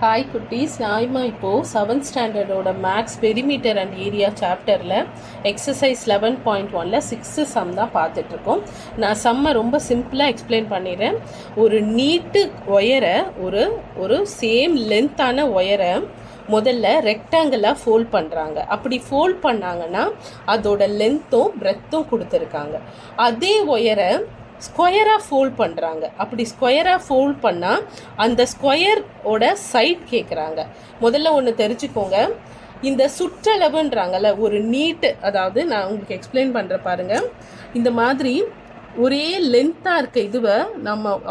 Hi குட்டீஸ், நான் இப்போது 7th ஸ்டாண்டர்டோட மேக்ஸ் பெரிமீட்டர் அண்ட் ஏரியா சாப்டரில் எக்ஸசைஸ் 11.1ல் 6th சம் தான் பார்த்துட்ருக்கோம். நான் சம்மை ரொம்ப சிம்பிளாக எக்ஸ்பிளைன் பண்ணிடுறேன். ஒரு நீட்டு ஒயரை ஒரு சேம் லென்த்தான ஒயரை முதல்ல ரெக்டாங்கிளாக ஃபோல்ட் பண்ணுறாங்க. அப்படி ஃபோல்ட் பண்ணாங்கன்னா அதோட லென்த்தும் பிரெத்தும் கொடுத்துருக்காங்க. அதே ஒயரை ஸ்கொயராக ஃபோல்ட் பண்ணுறாங்க. அப்படி ஸ்கொயராக ஃபோல்ட் பண்ணால் அந்த ஸ்கொயரோட சைட் கேட்குறாங்க. முதல்ல ஒன்று தெரிஞ்சுக்கோங்க, இந்த சுற்றளவுன்றாங்கல்ல ஒரு நீட்டு, அதாவது நான் உங்களுக்கு எக்ஸ்பிளைன் பண்ணுற பாருங்கள். இந்த மாதிரி ஒரே லென்த்தாக இருக்க இதுவை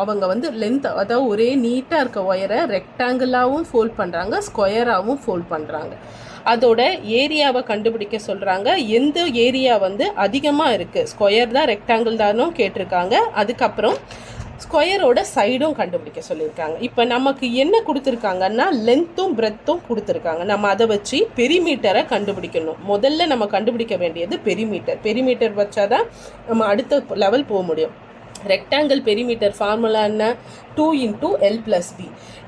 அவங்க லென்த், அதாவது ஒரே நீட்டாக இருக்க ஒயரை ரெக்டாங்கிளாகவும் ஃபோல்ட் பண்ணுறாங்க, ஸ்கொயராகவும் ஃபோல்ட் பண்ணுறாங்க. அதோட ஏரியாவை கண்டுபிடிக்க சொல்கிறாங்க. எந்த ஏரியா அதிகமாக இருக்குது, ஸ்கொயர் தான் ரெக்டாங்கிள் தானும் கேட்டிருக்காங்க. அதுக்கப்புறம் ஸ்கொயரோட சைடும் கண்டுபிடிக்க சொல்லியிருக்காங்க. இப்போ நமக்கு என்ன கொடுத்துருக்காங்கன்னா லென்த்தும் பிரெத்தும் கொடுத்துருக்காங்க. நம்ம அதை வச்சு பெரிமீட்டரை கண்டுபிடிக்கணும். முதல்ல நம்ம கண்டுபிடிக்க வேண்டியது பெரிமீட்டர் வச்சாதான் நம்ம அடுத்த லெவல் போக முடியும். ரெக்டாங்கிள் பெரிமீட்டர் ஃபார்முலா என்ன? 2 × L+B.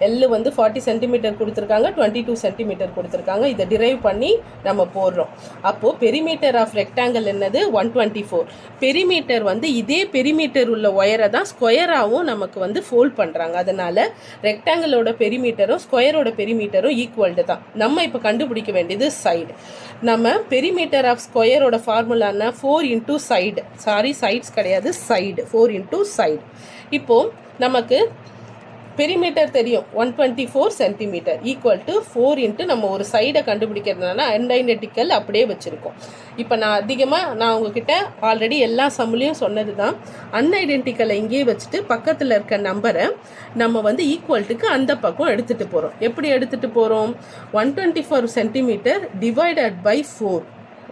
L 40 சென்டிமீட்டர் கொடுத்துருக்காங்க, 22 சென்டிமீட்டர் கொடுத்துருக்காங்க. இதை டிரைவ் பண்ணி நம்ம போடுறோம். அப்போது பெரிமீட்டர் ஆஃப் ரெக்டாங்கிள் என்னது? 124. பெரிமீட்டர் இதே பெரிமீட்டர் உள்ள ஒயரை தான் ஸ்கொயராகவும் நமக்கு ஃபோல்ட் பண்ணுறாங்க. அதனால் ரெக்டாங்கிளோட பெரிமீட்டரும் ஸ்கொயரோட பெரிமீட்டரும் ஈக்குவல்டு தான். நம்ம இப்போ கண்டுபிடிக்க வேண்டியது சைடு. நம்ம பெரிமீட்டர் ஆஃப் ஸ்கொயரோட ஃபார்முலான்னா 4 × சைடு, சைட்ஸ் கிடையாது, சைடு, 4 × சைடு. இப்போது நமக்கு பெரிமீட்டர் தெரியும், 124 சென்டிமீட்டர் ஈக்குவல் டு 4 × நம்ம ஒரு சைடை கண்டுபிடிக்கிறதுனால அன்ஐடென்டிக்கல் அப்படியே வச்சுருக்கோம். இப்போ நான் உங்ககிட்ட ஆல்ரெடி எல்லா சம்முலையும் சொன்னது தான், அன்ஐடென்டிக்கலை இங்கேயே வச்சுட்டு பக்கத்தில் இருக்க நம்பரை நம்ம ஈக்குவல்ட்டுக்கு அந்த பக்கம் எடுத்துகிட்டு போகிறோம். எப்படி எடுத்துகிட்டு போகிறோம்? 124 சென்டிமீட்டர் டிவைடட் பை 4,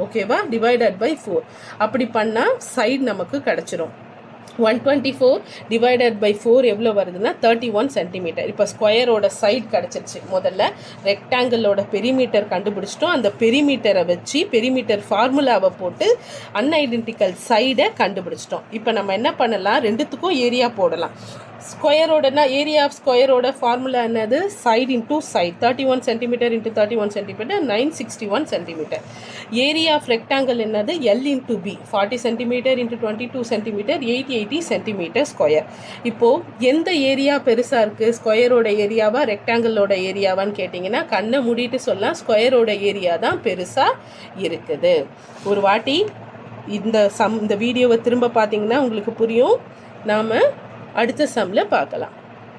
ஓகேவா? டிவைடட் பை 4 அப்படி பண்ணால் சைடு நமக்கு கிடச்சிரும். 124 டிவைடட் பை 4 எவ்வளோ வருதுன்னா 31 சென்டிமீட்டர். இப்போ ஸ்கொயரோட சைடு கிடச்சிருச்சு. முதல்ல ரெக்டாங்கிளோட பெரிமீட்டர் கண்டுபிடிச்சிட்டோம். அந்த பெரிமீட்டரை வச்சு பெரிமீட்டர் ஃபார்முலாவை போட்டு அன்ஐடென்டிக்கல் சைடை கண்டுபிடிச்சிட்டோம். இப்போ நம்ம என்ன பண்ணலாம்? ரெண்டுத்துக்கும் ஏரியா போடலாம். ஸ்கொயரோடனா ஏரியா ஆஃப் ஸ்கொயரோட ஃபார்முலா என்னது? Side into side. 31 centimetre into 31 centimetre 961 centimetre. Area of rectangle என்னது? L × B, 40 centimetre into 22 centimetre 880 centimetre square. இப்போது எந்த ஏரியா பெருசாக இருக்குது, ஸ்கொயரோட ஏரியாவா ரெக்டாங்கிளோட ஏரியாவான்னு கேட்டிங்கன்னா கண்ணை மூடிட்டு சொல்லலாம், ஸ்கொயரோட ஏரியா தான் பெருசாக இருக்குது. ஒரு வாட்டி இந்த வீடியோவை திரும்ப பார்த்தீங்கன்னா உங்களுக்கு புரியும். நாம் அடுத்த சம்மில் பார்க்கலாம்.